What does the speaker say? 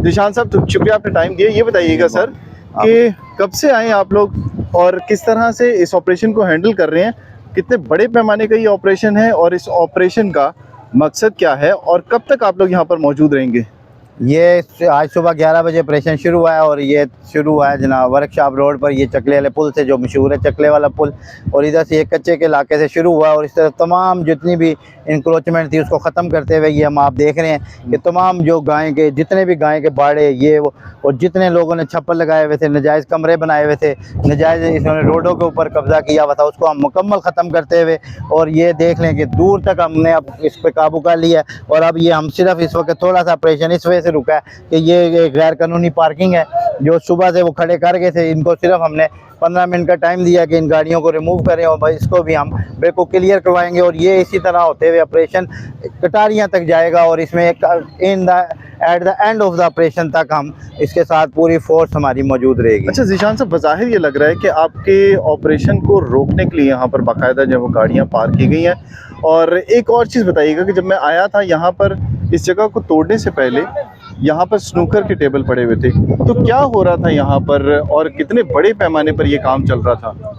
निशान साहब, तो शुक्रिया आपने टाइम दिया। ये बताइएगा सर कि कब से आए आप लोग और किस तरह से इस ऑपरेशन को हैंडल कर रहे हैं, कितने बड़े पैमाने का ये ऑपरेशन है और इस ऑपरेशन का मकसद क्या है और कब तक आप लोग यहाँ पर मौजूद रहेंगे? ये आज सुबह 11 बजे ऑपरेशन शुरू हुआ है और ये शुरू हुआ है जनाब वर्कशॉप रोड पर, ये चकले वाले पुल से, जो मशहूर है चकले वाला पुल, और इधर से ये कच्चे के इलाके से शुरू हुआ और इस तरह तमाम जितनी भी इंक्रोचमेंट थी उसको ख़त्म करते हुए ये हम आप देख रहे हैं कि तमाम जो गाय के जितने भी गाय के बाड़े ये वो, और जितने लोगों ने छप्पर लगाए हुए थे, नजायज़ कमरे बनाए हुए थे, नजायज़ इन्होंने रोडों के ऊपर कब्ज़ा किया हुआ था, उसको हम मुकम्मल ख़त्म करते हुए, और ये देख लें कि दूर तक हमने अब इस पर काबू कर लिया है। और अब ये हम सिर्फ इस वक्त थोड़ा सा ऑपरेशन इस वजह से रुका है कि ये गैर कानूनी पार्किंग है जो सुबह से वो खड़े कर गए थे, इनको सिर्फ हमने 15 मिनट का टाइम दिया कि इन गाड़ियों को रिमूव करें और भाई इसको भी हम बिल्कुल क्लियर करवाएंगे। और ये इसी तरह होते हुए ऑपरेशन कटारियाँ तक जाएगा और इसमें at the end of the operation तक हम इसके साथ पूरी फोर्स हमारी मौजूद रहेगी। अच्छा ज़ीशान साहब, बज़ाहिर ये लग रहा है कि आपके ऑपरेशन को रोकने के लिए यहाँ पर बाकायदा जो वो गाड़ियाँ पार्क की गई हैं। और एक और चीज़ बताइएगा कि जब मैं आया था यहाँ पर, इस जगह को तोड़ने से पहले यहाँ पर स्नूकर के टेबल पड़े हुए थे, तो क्या हो रहा था यहाँ पर और कितने बड़े पैमाने पर ये काम चल रहा था?